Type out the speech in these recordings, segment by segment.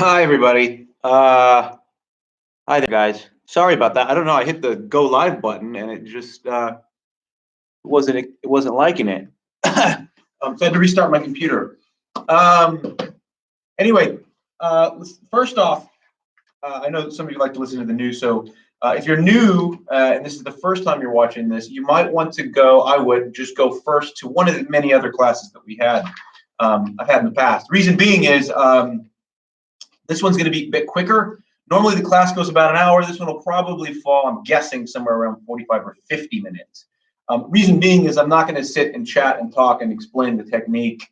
Hi, everybody. Hi there, guys. Sorry about that. I don't know. I hit the go live button and it just it wasn't liking it. So I had to restart my computer. Um, anyway, first off, I know that some of you like to listen to the news. So if you're new and this is the first time you're watching this, you might want to go. I would just go first to one of the many other classes that I've had in the past. Reason being is. This one's going to be a bit quicker. Normally the class goes about an hour. This one will probably fall, I'm guessing, somewhere around 45 or 50 minutes. Reason being is I'm not going to sit and chat and talk and explain the technique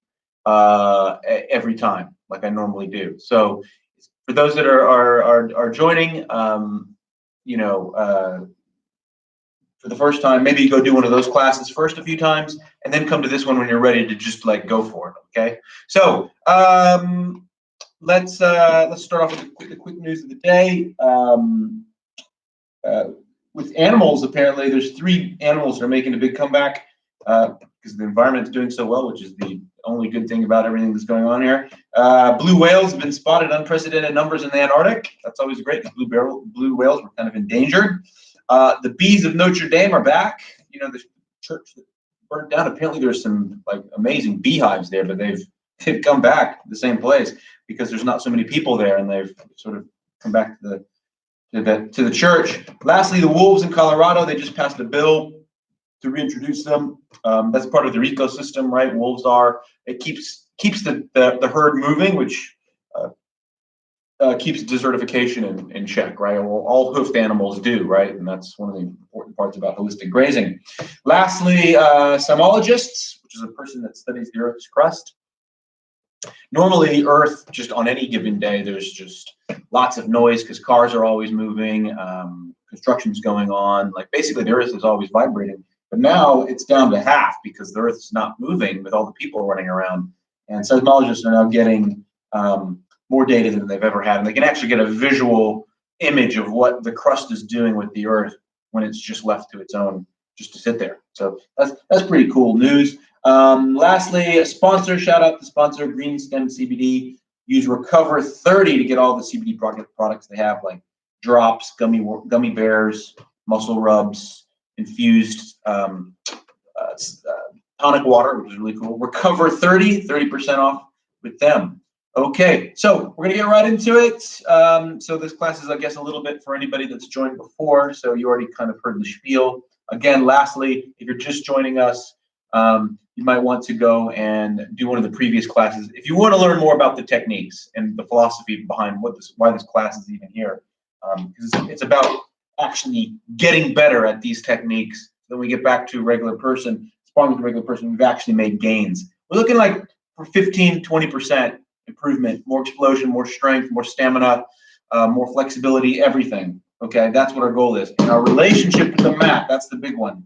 every time like I normally do. So for those that are joining, for the first time, maybe you go do one of those classes first a few times and then come to this one when you're ready to just like go for it. Okay. So let's start off with the quick news of the day. With animals, apparently, there's 3 animals that are making a big comeback because the environment is doing so well, which is the only good thing about everything that's going on here. Blue whales have been spotted in unprecedented numbers in the Antarctic. That's always great because blue whales were kind of endangered. The bees of Notre Dame are back. You know, the church that burned down. Apparently, there's some like amazing beehives there, but they've come back to the same place because there's not so many people there, and they've sort of come back to the church. Lastly, the wolves in Colorado, they just passed a bill to reintroduce them. That's part of their ecosystem, right? Wolves are. It keeps the herd moving, which keeps desertification in check, right? Well, all hoofed animals do, right? And that's one of the important parts about holistic grazing. Lastly, seismologists, which is a person that studies the Earth's crust. Normally, Earth, just on any given day, there's just lots of noise because cars are always moving, construction's going on. Like basically, the Earth is always vibrating. But now it's down to half because the Earth's not moving with all the people running around. And seismologists are now getting more data than they've ever had, and they can actually get a visual image of what the crust is doing with the Earth when it's just left to its own, just to sit there. So that's pretty cool news. Lastly, a sponsor, shout out to sponsor Green Stem CBD. Use Recover 30 to get all the CBD products they have, like drops, gummy bears, muscle rubs, infused tonic water, which is really cool. Recover 30% off with them. Okay, so we're gonna get right into it. So this class is, I guess, a little bit for anybody that's joined before. So you already kind of heard the spiel. Again, lastly, if you're just joining us, you might want to go and do one of the previous classes. If you want to learn more about the techniques and the philosophy behind why this class is even here, because it's about actually getting better at these techniques. Then we get back to regular person, sparring with a regular person, we've actually made gains. We're looking like for 15, 20% improvement, more explosion, more strength, more stamina, more flexibility, everything. Okay, that's what our goal is. And our relationship to the mat, that's the big one.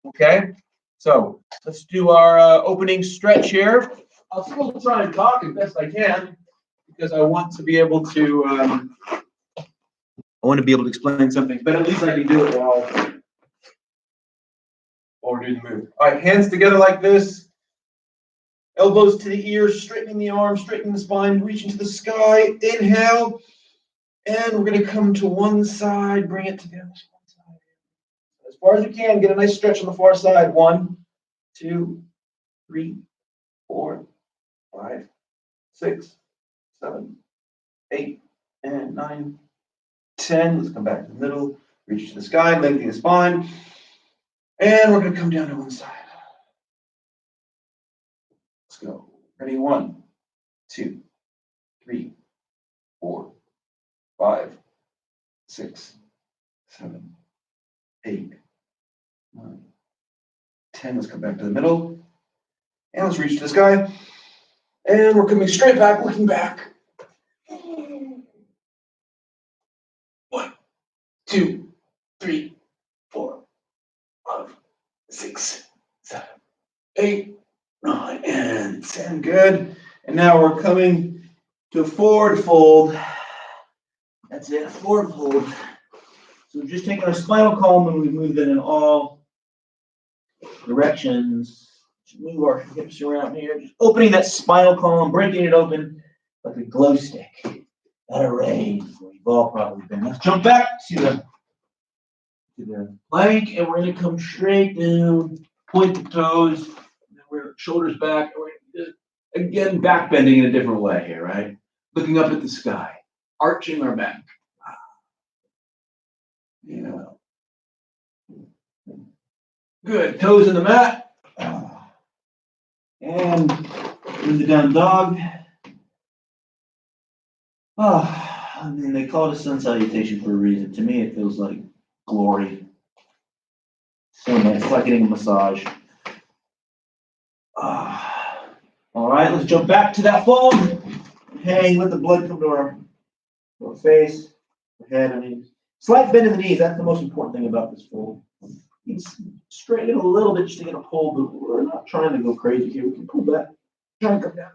Okay, so let's do our opening stretch here. I'll still try and talk as best I can because I want to be able to explain something, but at least I can do it while we're doing the move. All right, hands together like this. Elbows to the ears, straightening the arms, straightening the spine, reaching to the sky. Inhale. And we're going to come to one side, bring it together. As far as you can, get a nice stretch on the far side. 1, 2, 3, 4, 5, 6, 7, 8, and 9, 10. Let's come back to the middle. Reach to the sky, lengthening the spine. And we're going to come down to one side. Let's go. Ready? 1, 2, 3, 4, 5, 6, 7, 8, 9, 10. Let's come back to the middle. And let's reach to the sky. And we're coming straight back, looking back. 1, 2, 3, 4, 5, 6, 7, 8, 9, and 10. Good. And now we're coming to forward fold. That's it, forward fold. So we're just taking our spinal column and we've moved it in all directions. Just move our hips around here, just opening that spinal column, breaking it open like a glow stick. at a range where you've all probably been. Let's jump back to the plank, and we're going to come straight down, point the toes, and then we're shoulders back. And we're again back bending in a different way here, right? Looking up at the sky, arching our back. Yeah. Good. Toes in the mat. And in the down dog. I mean, they call it a sun salutation for a reason. To me, it feels like glory. So nice. It's like getting a massage. All right, let's jump back to that fold. Hang, let the blood come to our face, our head. I mean, slight bend in the knees. That's the most important thing about this fold. You can straighten it a little bit just to get a pull, but we're not trying to go crazy here. We can pull back. Try to come down.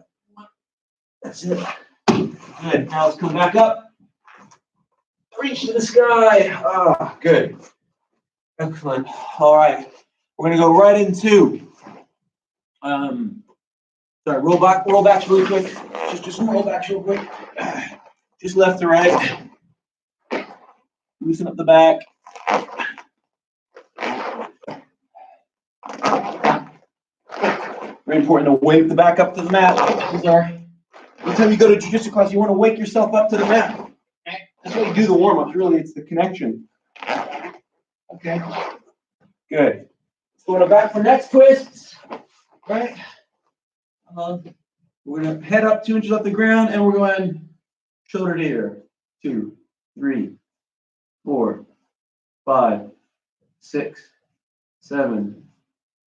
That's it. Good. Now let's come back up. Reach to the sky. Good. Excellent. All right. We're going to go right into, roll backs really quick. Just roll backs real quick. Just left to right. Loosen up the back. Very important to wake the back up to the mat. Anytime you go to jiu-jitsu class, you want to wake yourself up to the mat. That's how you do the warm-ups, really. It's the connection. Okay. Good. Let's go to back for next twist. Right. We're going to head up 2 inches off the ground, and we're going shoulder to ear. 2, 3, 4, 5, 6, 7,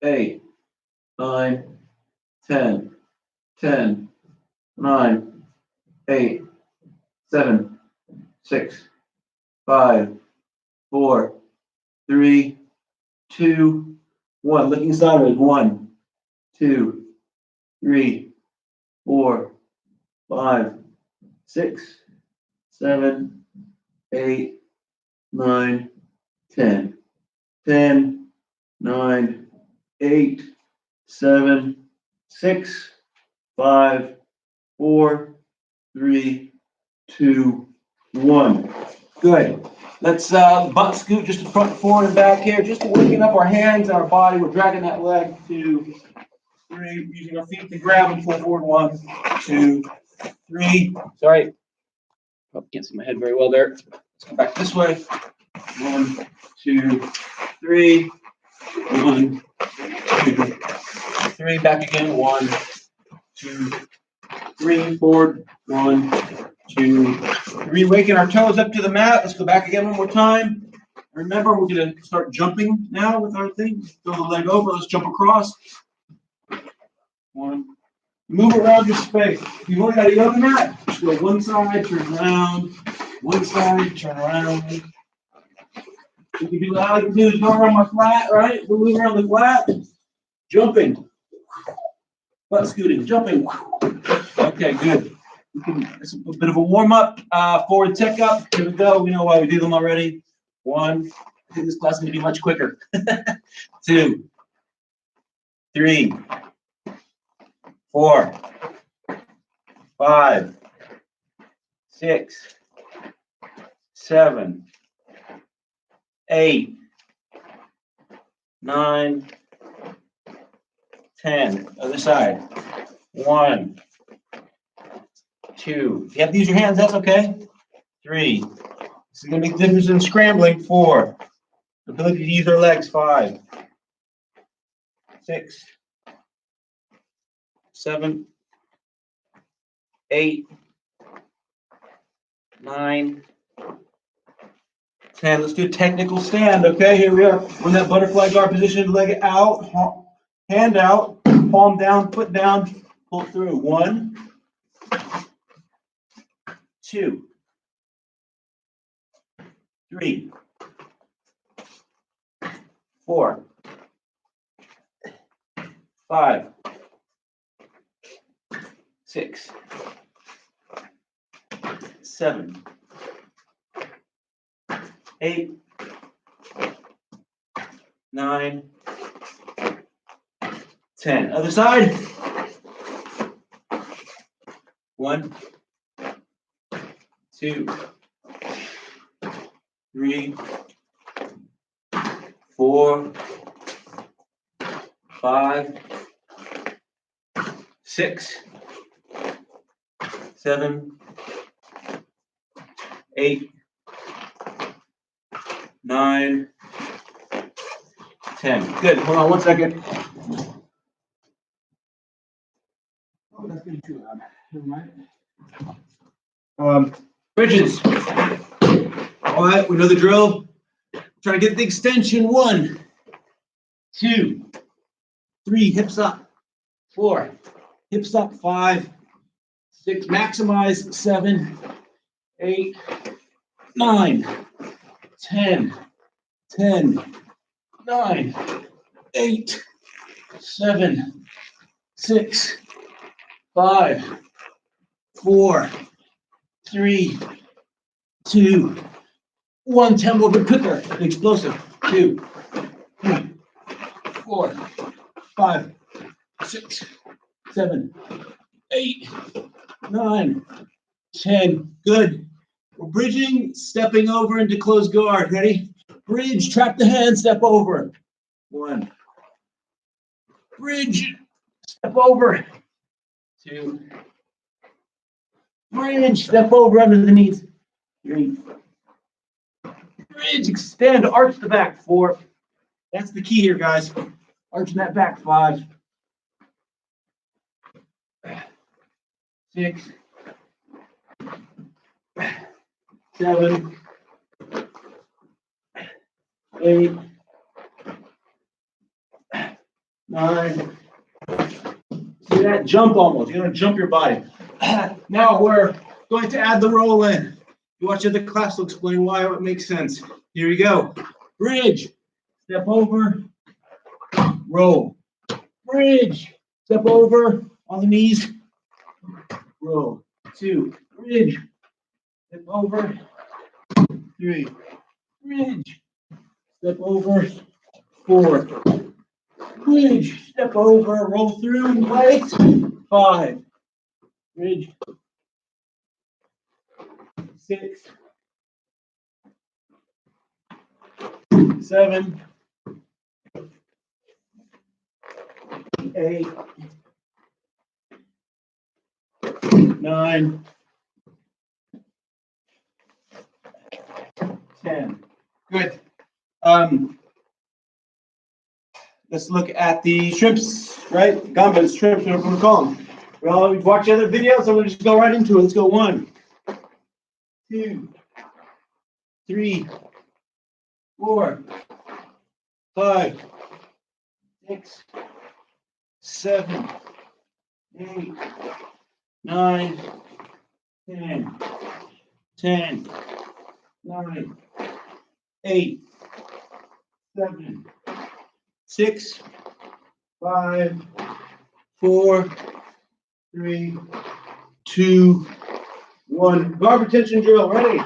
8, 9, 10, 10, 9, 8, 7, 6, 5, 4, 3, 2, 1. Looking sideways. 1, 2, 3, 4, 5, 6, 7, 8, 9, 10. 10, 9, 8, 7, 6, 5, 4, 3, 2, 1. Good. Let's butt scoot just front, forward, and back here. Just working up our hands and our body. We're dragging that leg 2, 3, using our feet to grab and pull forward. 1, 2, 3. Sorry. Probably can't see my head very well there. Let's come back this way. 1, 2, 3. 1, 2, 3. Back again. 1, 2, 3. Forward. 1, 2, 3. Waking our toes up to the mat. Let's go back again one more time. Remember, we're going to start jumping now with our thing. Throw the leg over. Let's jump across. 1. Move around your space. If you've only got a yoga mat, just go one side, turn around. One side, turn around. You can do all you can do is go around my flat, right? We're moving around the flat. Jumping. Butt scooting. Jumping. Okay, good. It's a bit of a warm-up. Forward tick up. Here we go. We know why we do them already. 1. I think this class is going to be much quicker. 2, 3, 4, 5, 6, 7, 8, 9, 10. Other side. 1, 2. If you have to use your hands, that's okay. 3. This is going to make the difference in scrambling. 4. The ability to use our legs. 5, 6, 7, 8, 9, 10. Let's do a technical stand. Okay, here we are. We're in that butterfly guard position. Leg out, hand out, palm down, foot down, pull through. 1, 2, 3, 4, 5, 6, 7, 8, 9, 10. Other side. 1, 2, 3, 4, 5, 6, 7, 8, 9, 10. Good. Hold on one second. Oh, that's getting too loud. Never mind. Bridges. All right, we know the drill. Try to get the extension. 1, 2, 3, hips up. 4, hips up. 5, 6, maximize. 7, 8, 9, 10, 10, 9, 8, 7, 6, 5, 4, 3, 2, 1. Tempo, but quicker, explosive. 2, 3, 4, 5, 6, 7, 8, 9, 10. Good. We're bridging, stepping over into closed guard. Ready? Bridge, trap the hand, step over. 1. Bridge, step over. 2. Bridge, step over under the knees. 3. Bridge, extend, arch the back. 4. That's the key here, guys. Arching that back. 5. 6. 7. 8. 9. See that? Jump almost. You're going to jump your body. Now we're going to add the roll in. You watch the other class, will explain why it makes sense. Here we go. Bridge. Step over. Roll. Bridge. Step over on the knees. Roll. 2. Bridge. Step over. 3. Bridge. Step over. 4. Bridge. Step over. Roll through. Right. 5. Bridge. 6. 7. 8. 9. 10. Good. Let's look at the shrimps, right? Gambas, shrimps, whatever we call them. Well, we've watched other videos, so we'll just go right into it. Let's go. 1, 2, 3, 4, 5, 6, 7, 8, 9, 10, 10, 9, 8, 7, 6, 5, 4, 3, 2, 1. Guard retention drill. Ready?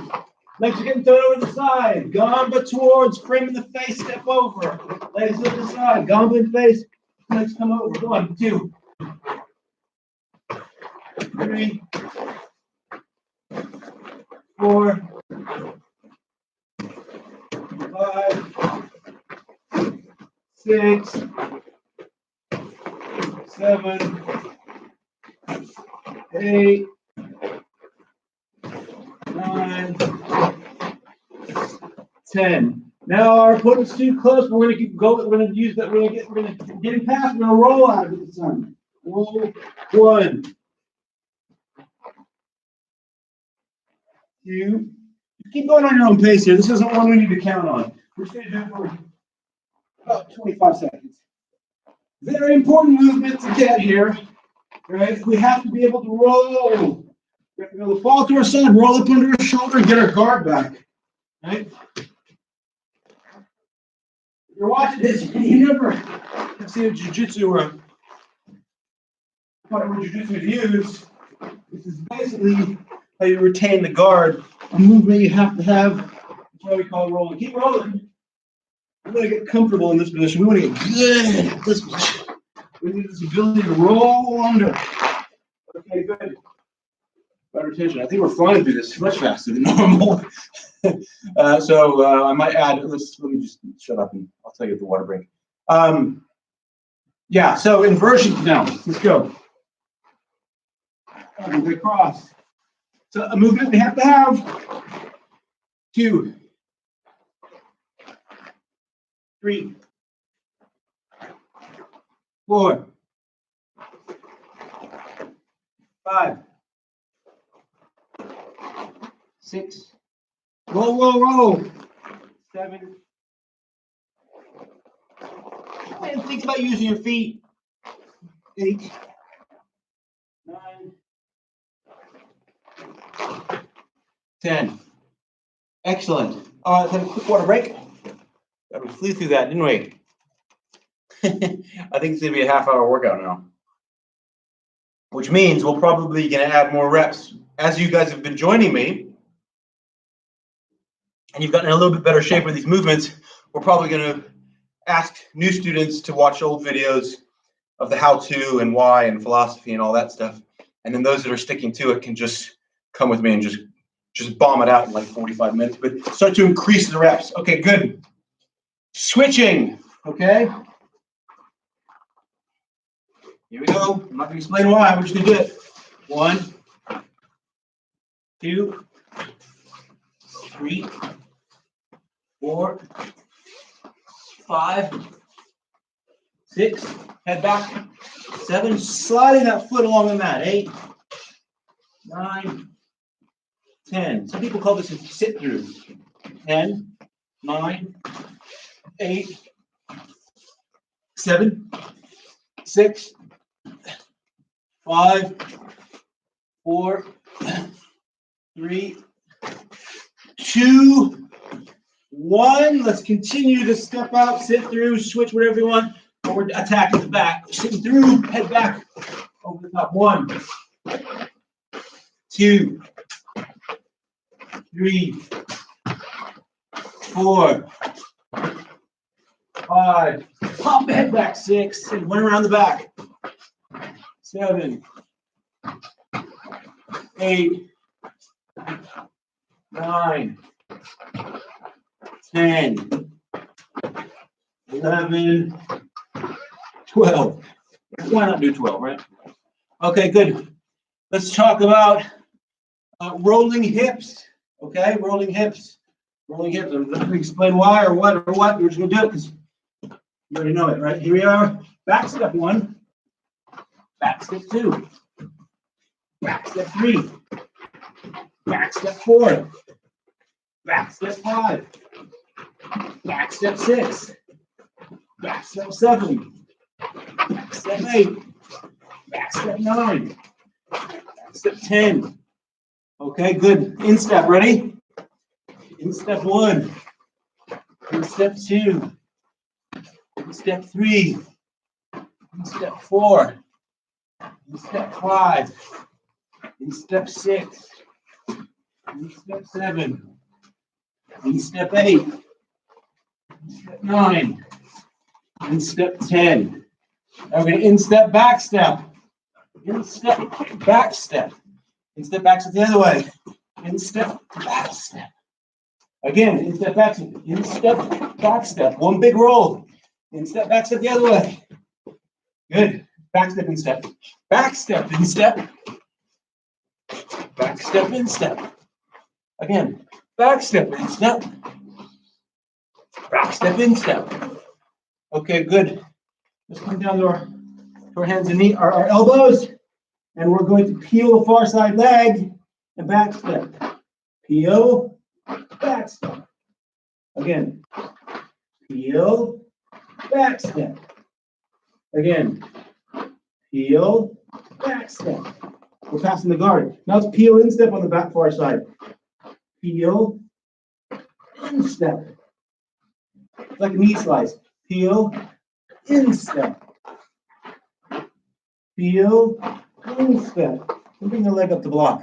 Legs are getting thrown over the side. Gamba towards, frame in the face, step over. Legs to the side. Gamba in face. Legs come over. 1, 2, 3, 4, 5, 6, 7, 8, 9, 10. Now our opponent's too close. We're going to go. We're going to use that. We're going to get past. We're going to roll out of the sun. Roll. 1, 2. Keep going on your own pace here. This isn't one we need to count on. We're just going to do it for about 25 seconds. Very important movement to get here. Right? We have to be able to roll. We have to be able to fall to our side, roll up under our shoulder, and get our guard back. Right? If you're watching this, you never have seen a jiu-jitsu or whatever jiu-jitsu is used. This is basically how you retain the guard. A movement you have to have. That's why we call it rolling. Keep rolling. We want to get comfortable in this position. We want to get good at this position. We need this ability to roll under. Okay, good. Better attention. I think we're flying through this much faster than normal. I might add, let me just shut up and I'll tell you at the water break. Yeah, so inversions now. Let's go. Move across. So a movement we have to have. 2, 3, 4, 5, 6. Roll. 7. And think about using your feet. 8, 9, 10. Excellent. All right, let's have a quick water break. We flew through that, didn't we? I think it's going to be a half-hour workout now, which means we're probably going to add more reps. As you guys have been joining me, and you've gotten in a little bit better shape with these movements, we're probably going to ask new students to watch old videos of the how-to and why and philosophy and all that stuff. And then those that are sticking to it can just come with me and just bomb it out in like 45 minutes, but start to increase the reps. Okay, good. Switching, okay? Here we go. I'm not going to explain why. We're just going to do it. 1, 2, 3, 4, 5, 6. Head back. 7. Sliding that foot along the mat. 8, 9, 10. Some people call this a sit through. 10, 9, 8, 7, 6, 5, 4, 3, 2, 1. Let's continue to step out, sit through, switch, whatever you want. But we're attacking the back. Sitting through, head back over the top. 1, 2, 3, 4, 5. Pop the head back. 6. And one around the back. 7, 8, 9, 10, 11, 12. Why not do 12, right? Okay, good. Let's talk about rolling hips. Okay, rolling hips. Rolling hips. I'm not going to explain why or what. We're just going to do it because you already know it, right? Here we are. Back step 1. Back step 2. Back step 3. Back step 4. Back step 5. Back step 6. Back step 7. Back step 8. Back step 9. Back step 10. Okay, good. Instep, ready? Instep 1. Instep 2. Instep 3. Instep 4. Instep 5. Instep 6. Instep 7. Instep 8. Instep 9. Instep 10. Now we're going to instep back step. Instep back step. Instep back step the other way. Instep back step. Again, instep back step. Instep back step. One big roll. Instep back step the other way. Good. Back step, instep. Back step, instep. Back step, instep. Again, back step, instep. Back step, instep. Okay, good. Let's come down to our hands and knees, our elbows, and we're going to peel the far side leg and back step. Peel, back step. Again, peel, back step. Again, peel, back step. We're passing the guard. Now it's peel, instep on the back far side. Peel, instep. Like a knee slice. Peel, instep. Peel, instep. And bring the leg up to block.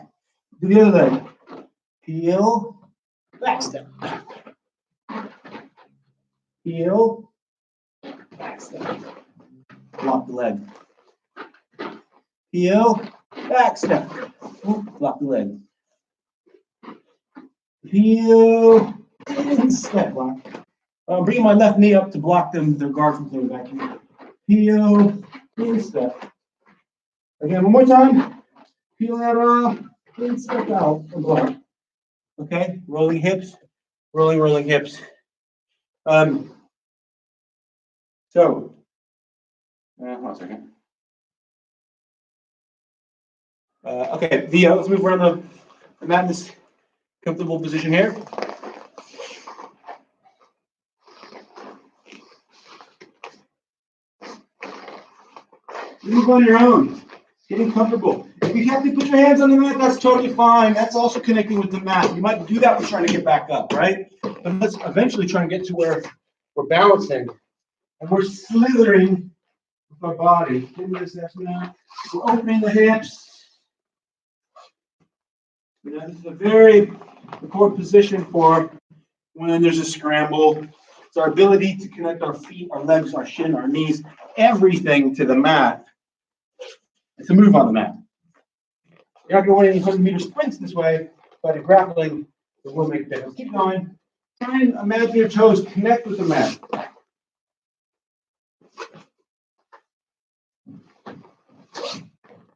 Do the other leg. Peel, back step. Peel, back step. Block the leg. Peel, back step. Block block the leg. Heel, and step block. I'm bringing my left knee up to block the guard from coming back here. Heel, and step. Again, one more time. Peel that off, and step out and block. Okay, rolling hips, rolling hips. Hold on a second. Okay, let's move around the mat in this comfortable position here. Move on your own, getting comfortable. If you have to put your hands on the mat, that's totally fine. That's also connecting with the mat. You might do that when you're trying to get back up, right? But let's eventually try and get to where we're balancing and we're slithering with our body. We're opening the hips. This is a very important position for when there's a scramble. It's our ability to connect our feet, our legs, our shin, our knees, everything to the mat. It's a move on the mat. You're not going to win any 100-meter sprints this way, but in grappling, it will make a difference. Keep going. Try and imagine your toes connect with the mat.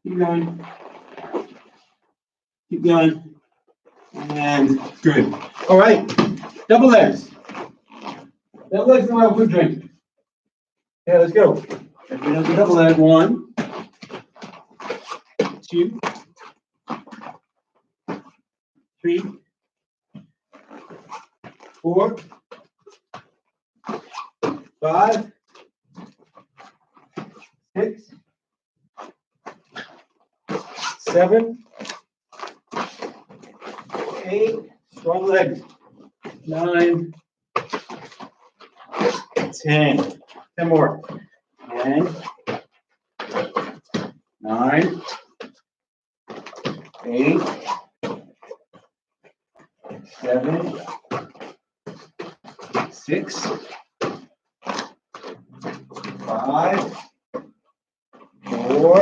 Keep going. Keep going. And good. All right. Double legs. Double legs is my food drink. Okay, let's go. Everybody does a double leg. 1, 2, 3, 4, 5, 6, 7, 8, strong legs. 9, 10. 10 more. 10, 9, 8, 7, 6, 5, 4,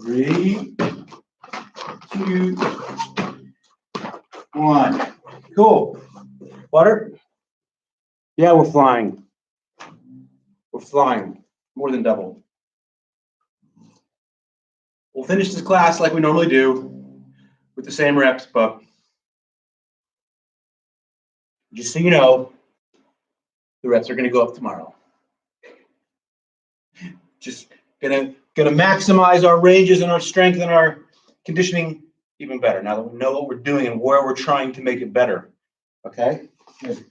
3, 2, 1. Cool. Water? Yeah, we're flying. We're flying. More than double. We'll finish this class like we normally do with the same reps, but just so you know, the reps are going to go up tomorrow. Just gonna maximize our ranges and our strength and our conditioning even better now that we know what we're doing and where we're trying to make it better. Okay? Good.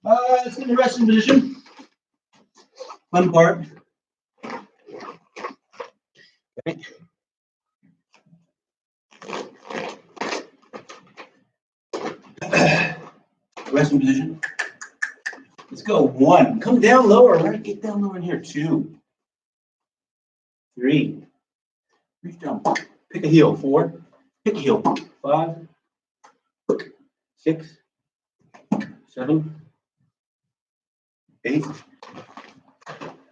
Let's get in the resting position. Fun part. Okay. Resting position. Let's go. 1. Come down lower, right? Get down lower in here. 2. 3. Reach down. Pick a heel. 4. Pick a heel. 5. 6. 7. 8.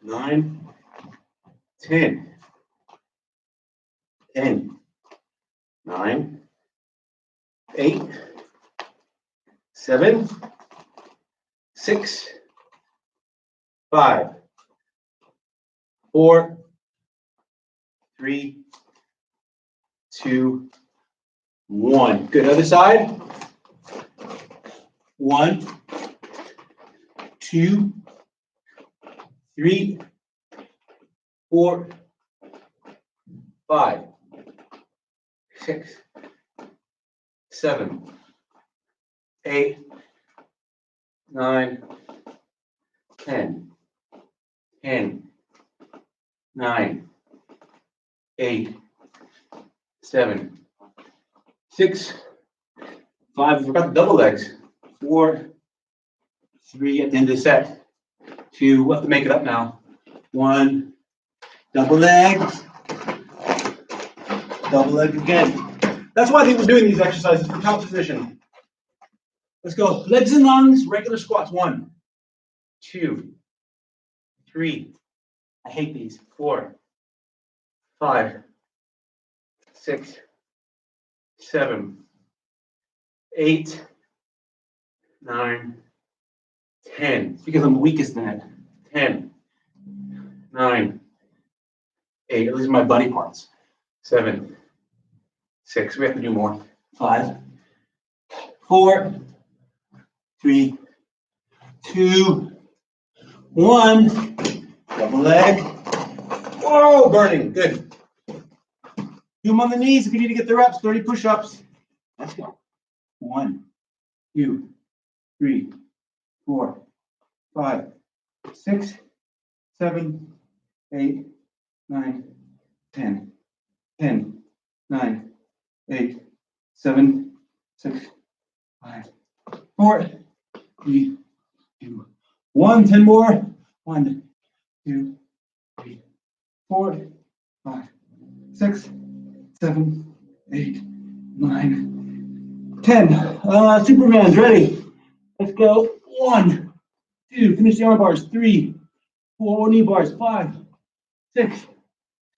9. 10. 10. 9. 8. 7. 6. 5. 4. 3. 2. 1. Good. Other side. 1. 2. 3. 4. 5. 6. 7. 8. 9. 10. 10. 9. 8. 7. 6. 5. I forgot the double legs. 4. 3 at the end of the set. 2. We'll have to make it up now. 1. Double legs. Double leg again. That's why I think we're doing these exercises in top position. Let's go. Legs and lungs, regular squats. 1, 2, 3. I hate these. 4, 5, 6, 7, 8, 9, 10. It's because I'm the weakest in it. 10, 9, 8. These are my buddy parts. 7, 6. We have to do more. 5, 4, 3, 2, 1. Double leg. Whoa, burning. Good. Do them on the knees if you need to get the reps. 30 push-ups. Let's go. 1, 2, 3, 4, 5, 6, 7, 8, 9, 10. 10, 9, 8, 7, 6, 5, 4, 3, 2, 1. 10 more. 1, 2, 3, 4, 5, 6, 7, 8, 9, 10. Superman's ready. Let's go. 1, 2. Finish the arm bars. 3, 4 knee bars. 5, 6,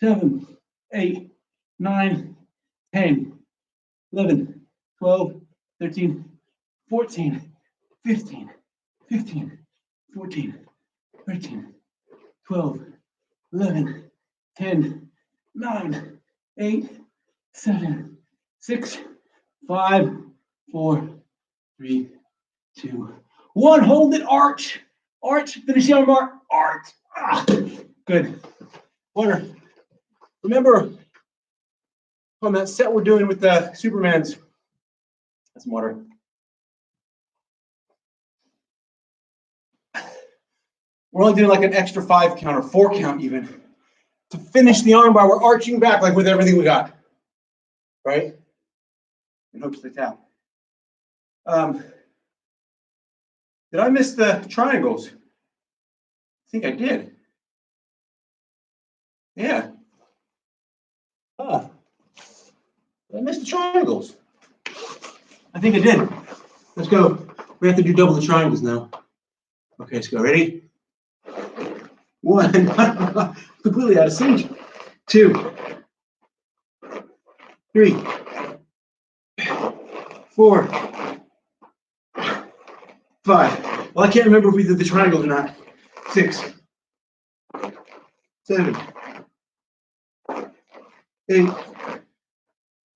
7, 8, 9, 10, 11, 12, 13, 14, 15, 15, 14, 13, 12, 11, 10, 9, 8, 7, 6, 5, 4, 3, 2, 1. Hold it, arch. Arch. Finish the arm bar. Arch. Ah, good. Water. Remember on that set we're doing with the Supermans. That's water. We're only doing like an extra 5 count or 4 count even. To finish the arm bar, we're arching back like with everything we got. Right? And hooks the tap. Did I miss the triangles? I think I did. Yeah. Did I miss the triangles? I think I did. Let's go. We have to do double the triangles now. Okay, let's go. Ready? 1. Completely out of sync. 2, 3, 4, 5. Well, I can't remember if we did the triangles or not. 6, 7, 8.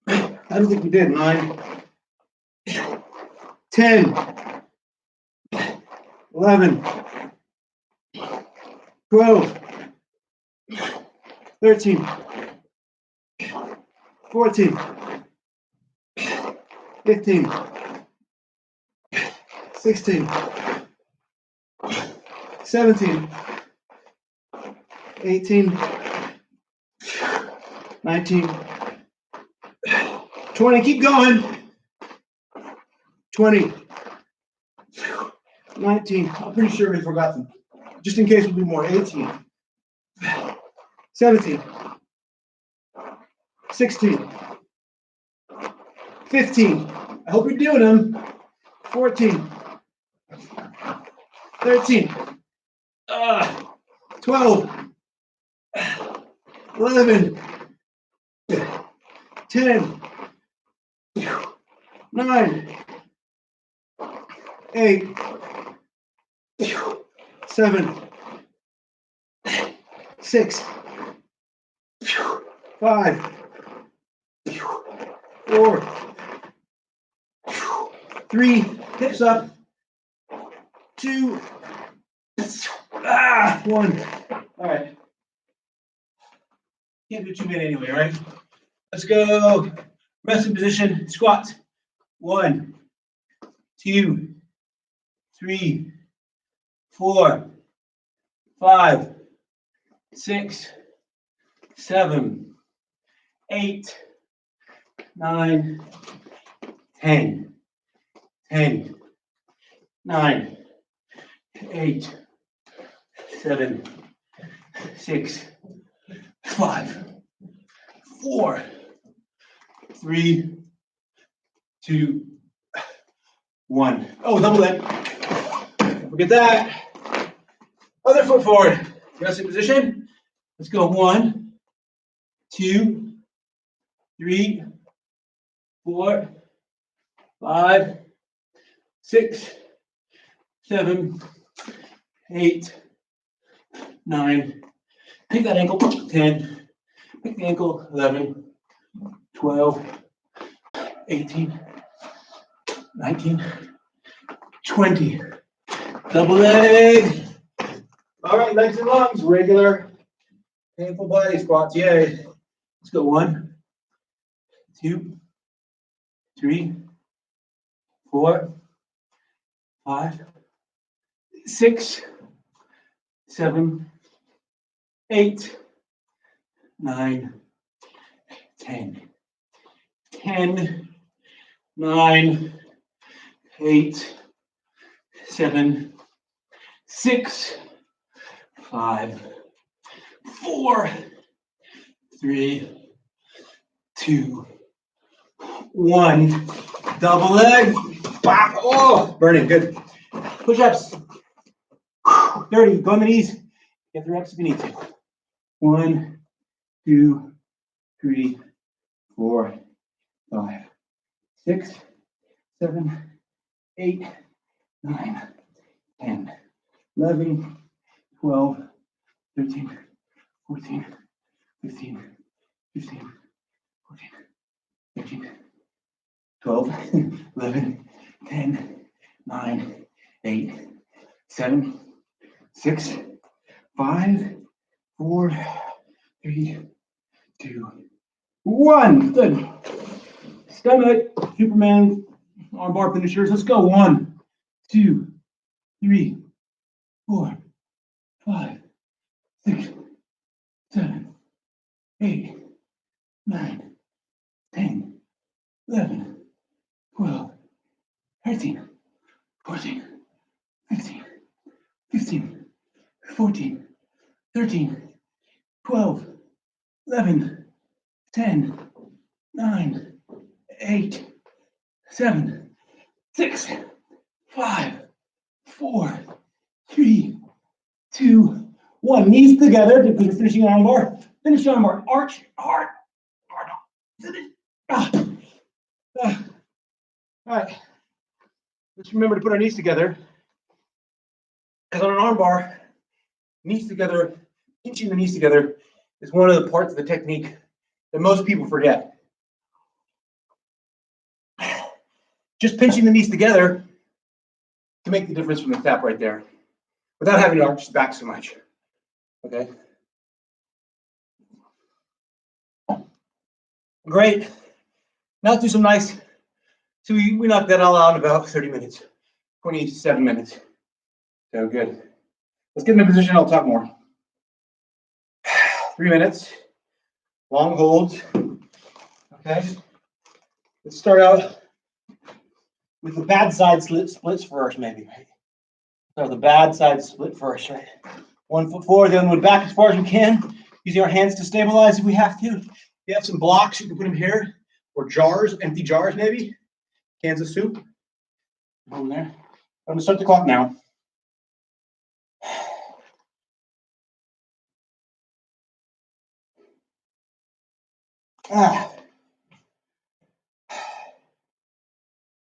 I don't think we did. 9, 10, 11, 12, 13, 14, 15, 16, 17, 18, 19, 20. Keep going. 20, 19. I'm pretty sure we forgot them. Just in case we'll do more. 18, 17, 16, 15. I hope you're doing them. 14, 13, 12, 11, 10, 9, 8, 7, 6, 5, 4, 3, hips up, 2, 1. All right. Can't do too many anyway, right? Let's go. Resting position, squat. 1, 2, 3, 4, 5, 6, 7, 8, 9, 10, 10, 9, 8, 7, 6, 5, 4, 3, 2, 1. Oh, double leg. Don't forget that. Other foot forward. Resting position. Let's go. 1, 2, 3, 4, 5, 6, 7, 8, 9. Pick that ankle. 10. Pick the ankle. 11, 12, 18, 19, 20. Double leg. All right, legs and lungs. Regular painful body squats. Yay. Let's go. 1, 2, 3, 4, 5, 6, 7, 8, 9, 10. 10, 9, 8, 7, 6, 5, 4, 3, 2, 1. Double leg. Bop. Oh, burning. Good. Push-ups. 30. Go on the knees. Get the reps if you need to. 1, 2, 3, 4, 5, 6, 7, 8, 9, 10, 11, 12, 13, 14, 15, 15, 14, 13, 12, 11, 10, 9, 8, 7, 6, 5, 4, 3, 2, 1. Good. Stomach, Superman, armbar finishers. Let's go. 1, 2, 3, 4, 5, 6, 7, 8, 9, 10, 11, 12, 13, 14, 15, 15, 14, 13, 12, 11, 10, 9, 8, 7, 6, 5, 4, 3, 2, 1. Knees together because you're finishing armbar. Finish armbar. Arch, hard, hard. Finish. All right. Let's remember to put our knees together. Because on an armbar, knees together, pinching the knees together is one of the parts of the technique that most people forget. Just pinching the knees together can make the difference from the tap right there without having to arch the back so much. Okay. Great. Now let's do some nice. So we knocked that all out in about 30 minutes, 27 minutes. So good. Let's get in a position. I'll talk more. 3 minutes. Long holds. Okay. Let's start out with the bad side splits first, maybe. Right? So the bad side split first, right? 1 foot forward, the other one back as far as we can, using our hands to stabilize if we have to. If you have some blocks, you can put them here, or jars, empty jars maybe, cans of soup. Put them there. I'm gonna start the clock now.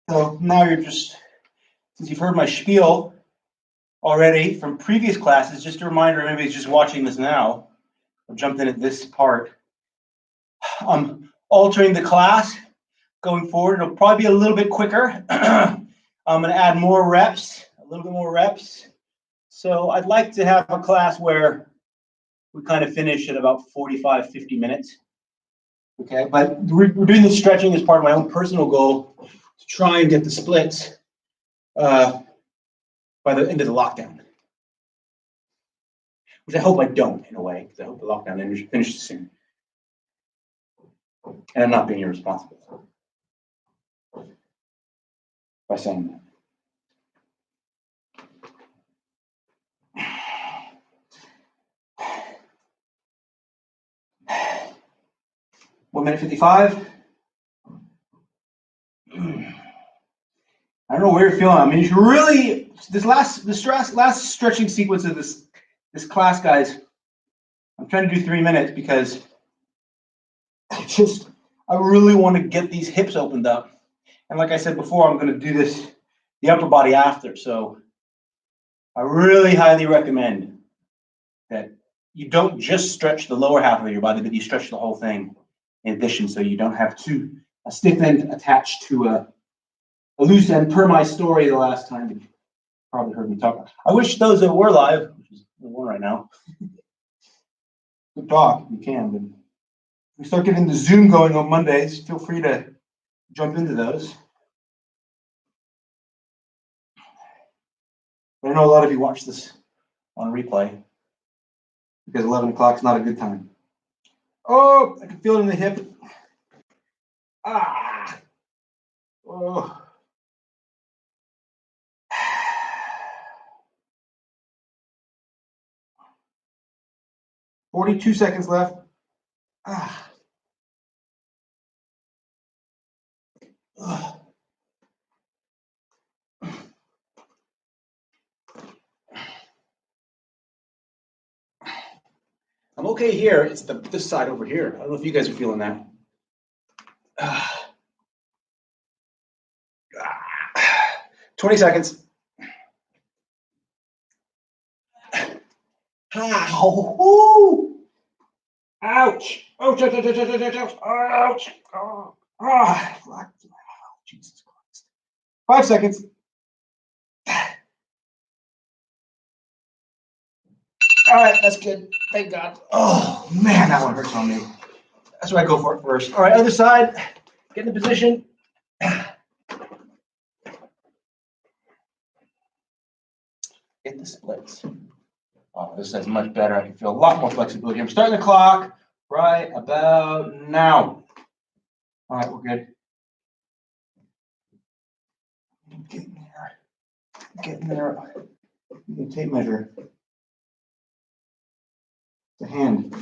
So now you're just, since you've heard my spiel already from previous classes, just a reminder, maybe it's just watching this now. I've jumped in at this part. I'm altering the class going forward. It'll probably be a little bit quicker. I'm going to add more reps, a little bit more reps. So I'd like to have a class where we kind of finish at about 45, 50 minutes. Okay, but we're doing the stretching as part of my own personal goal to try and get the splits by the end of the lockdown. Which I hope I don't, in a way, because I hope the lockdown finishes soon. And I'm not being irresponsible by saying that. 1 minute 55. I don't know where you're feeling. I mean, you should really, this last stretching sequence of this class, guys. I'm trying to do 3 minutes because I really want to get these hips opened up. And like I said before, I'm going to do this, the upper body after. So I really highly recommend that you don't just stretch the lower half of your body, but you stretch the whole thing in addition, so you don't have a stiff end attached to a loose end, per my story the last time. You probably heard me talk. I wish those that were live, which is the one right now, could talk if you can. But we start getting the Zoom going on Mondays. Feel free to jump into those. But I know a lot of you watch this on replay because 11 o'clock is not a good time. Oh, I can feel it in the hip. Ah. Oh. 42 seconds left. Ah. Ugh. I'm okay here. It's this side over here. I don't know if you guys are feeling that. 20 seconds. Ow! Ouch! Ouch! Ouch! Ouch! Ouch! Ouch! Ouch! Ouch! Ah! Jesus Christ! 5 seconds. All right, that's good. Thank God. Oh man, that one hurts on me. That's why I go for it first. All right, other side. Get in the position. Get the splits. Oh, this is much better. I can feel a lot more flexibility. I'm starting the clock right about now. All right, we're good. Getting there. Getting there. The tape measure. The hand.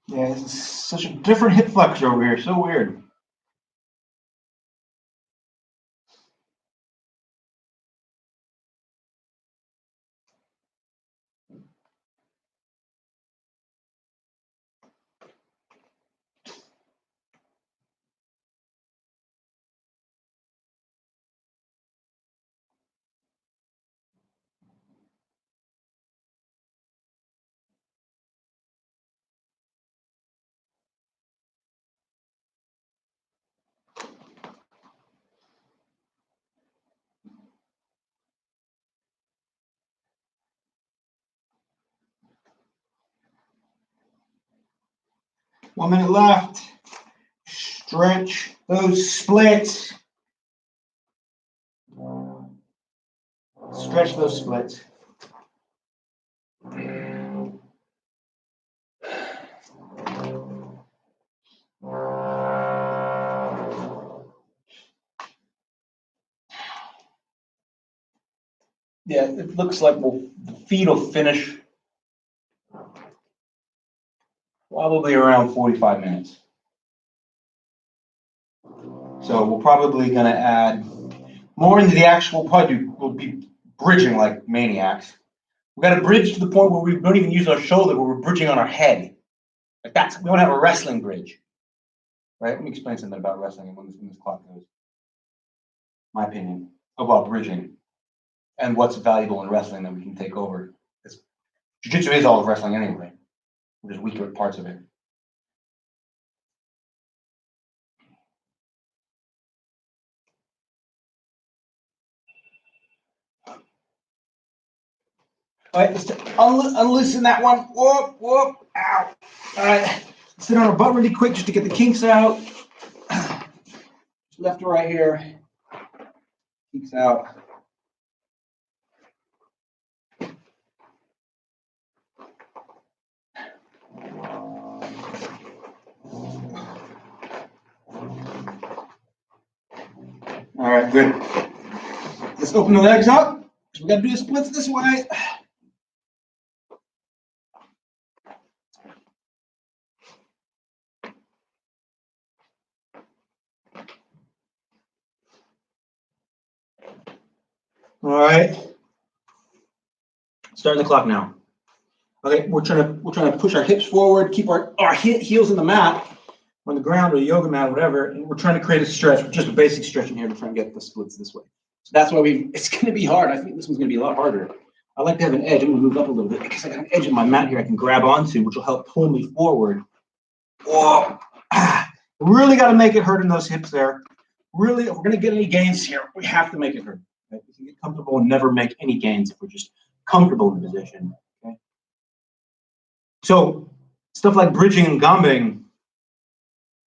Yeah, this is such a different hip flexor over here. So weird. One minute left. Stretch those splits. Stretch those splits. Yeah, it looks like the feet will finish probably around 45 minutes. So we're probably going to add more into the actual pod. We'll be bridging like maniacs. We got to bridge to the point where we don't even use our shoulder, where we're bridging on our head. Like we don't have a wrestling bridge. Right? Let me explain something about wrestling and when this clock goes. My opinion about bridging and what's valuable in wrestling that we can take over. Jiu-jitsu is all of wrestling anyway. We're just weaker parts of it. All right, let's unloosen that one. Whoop, whoop, ow. All right, sit on our butt really quick just to get the kinks out. Left to right here. Kinks out. All right, good. Let's open the legs up. We got to do the splits this way. All right. Starting the clock now. Okay, we're trying to push our hips forward, keep our heels in the mat, on the ground or the yoga mat, or whatever, and we're trying to create a stretch, just a basic stretching here to try and get the splits this way. So that's why it's going to be hard. I think this one's going to be a lot harder. I like to have an edge. I'm going to move up a little bit because I got an edge in my mat here I can grab onto, which will help pull me forward. Whoa. Really got to make it hurt in those hips there. Really, if we're going to get any gains here, we have to make it hurt. Right? We can get comfortable and never make any gains if we're just comfortable in the position. Okay. So stuff like bridging and gumbing.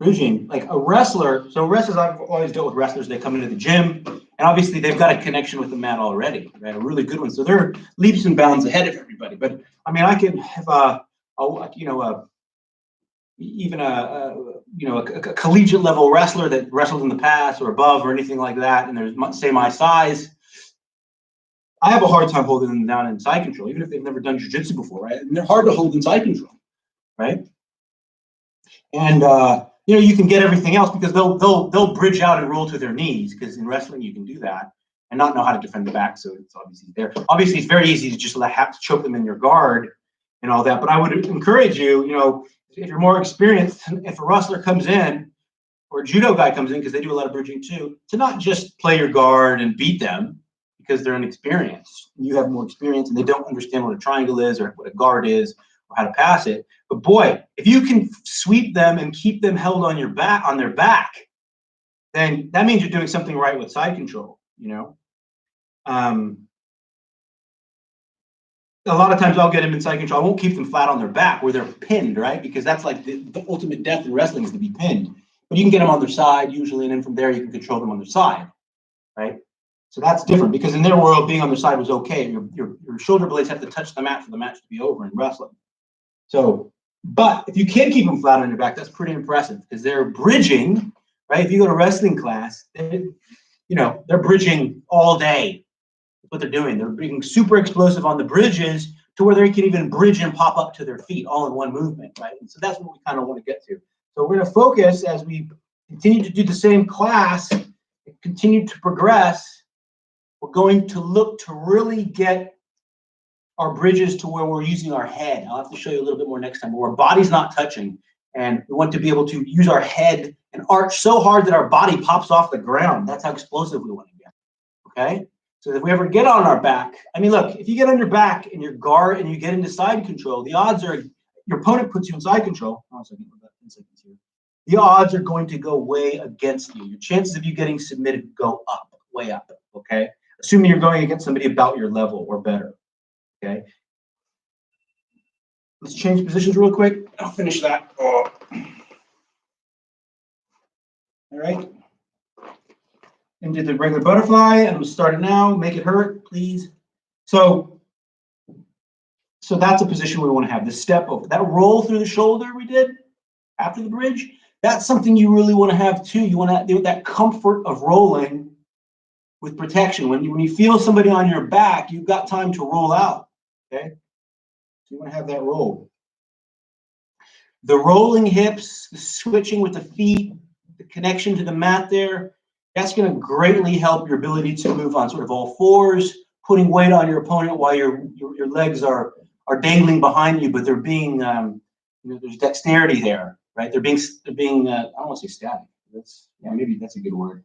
Bridging, like a wrestler. So wrestlers, I've always dealt with wrestlers. They come into the gym, and obviously they've got a connection with the mat already, right? A really good one. So they're leaps and bounds ahead of everybody. But I mean, I can have even a collegiate level wrestler that wrestled in the past or above or anything like that, and they're say my size. I have a hard time holding them down in side control, even if they've never done jiu-jitsu before, right? And they're hard to hold in side control, right? And you can get everything else because they'll bridge out and roll to their knees, because in wrestling you can do that and not know how to defend the back. So it's obviously there. Obviously, it's very easy to just have to choke them in your guard and all that. But I would encourage you, if you're more experienced, if a wrestler comes in or a judo guy comes in, because they do a lot of bridging too, to not just play your guard and beat them because they're inexperienced. You have more experience and they don't understand what a triangle is or what a guard is or how to pass it. But boy, if you can sweep them and keep them held on their back, then that means you're doing something right with side control. A lot of times I'll get them in side control. I won't keep them flat on their back where they're pinned, right? Because that's like the ultimate death in wrestling is to be pinned. But you can get them on their side usually, and then from there you can control them on their side, right? So that's different because in their world, being on their side was okay. Your shoulder blades have to touch the mat for the match to be over in wrestling. So, but if you can keep them flat on your back, that's pretty impressive because they're bridging, right? If you go to wrestling class, they're bridging all day. That's what they're doing. They're being super explosive on the bridges to where they can even bridge and pop up to their feet all in one movement, right? And so that's what we kind of want to get to. So we're going to focus as we continue to do the same class, continue to progress. We're going to look to really get our bridges to where we're using our head. I'll have to show you a little bit more next time, where our body's not touching. And we want to be able to use our head and arch so hard that our body pops off the ground. That's how explosive we want to get, okay? So if we ever get on our back, I mean, look, if you get on your back and your guard and you get into side control, the odds are your opponent puts you in side control. The odds are going to go way against you. Your chances of you getting submitted go up, way up, okay? Assuming you're going against somebody about your level or better, okay? Let's change positions real quick. I'll finish that. Oh. All right. And did the regular butterfly, and we'll start it now. Make it hurt, please. So that's a position we want to have. The step over, that roll through the shoulder we did after the bridge, that's something you really want to have too. You want to have that comfort of rolling with protection. When you feel somebody on your back, you've got time to roll out, okay? So you want to have that roll. The rolling hips, the switching with the feet, the connection to the mat there, that's going to greatly help your ability to move on sort of all fours, putting weight on your opponent while your legs are dangling behind you, but they're being, there's dexterity there, right? They're being I don't want to say static. Maybe that's a good word.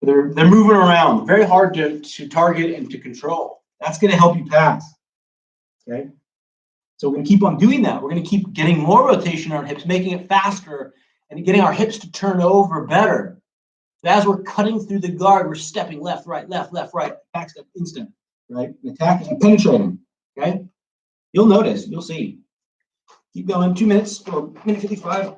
But they're moving around, very hard to target and to control. That's going to help you pass, okay? So we're going to keep on doing that. We're going to keep getting more rotation on our hips, making it faster, and getting our hips to turn over better. So as we're cutting through the guard, we're stepping left, right, back step, instant, right? And attacking and penetrating, okay? You'll notice, you'll see. Keep going, 2 minutes or minute 55.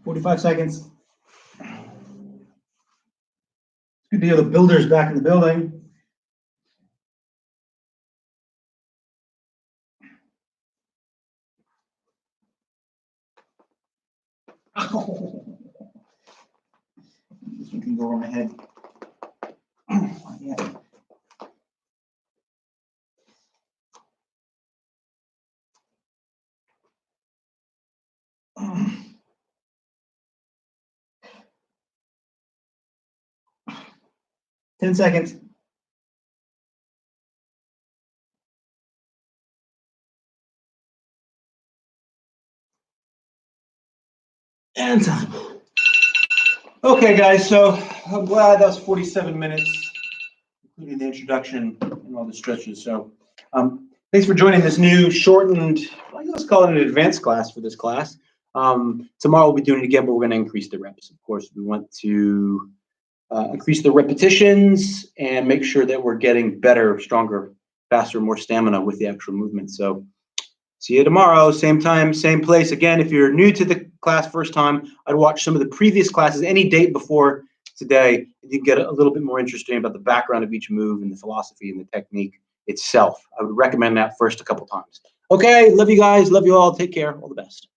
"45 seconds. It's good to hear the builders back in the building. This one can go over my head. Yeah. "10 seconds. And time. Okay, guys, so I'm glad that was 47 minutes, including the introduction and all the stretches. So thanks for joining this new shortened, let's call it an advanced class for this class. Tomorrow we'll be doing it again, but we're going to increase the reps. Of course, we want to increase the repetitions and make sure that we're getting better, stronger, faster, more stamina with the actual movement. So see you tomorrow, same time, same place. Again, if you're new to the class first time, I'd watch some of the previous classes any date before today. You can get a little bit more interesting about the background of each move and the philosophy and the technique itself. I would recommend that first a couple times. Okay, love you guys. Love you all. Take care. All the best.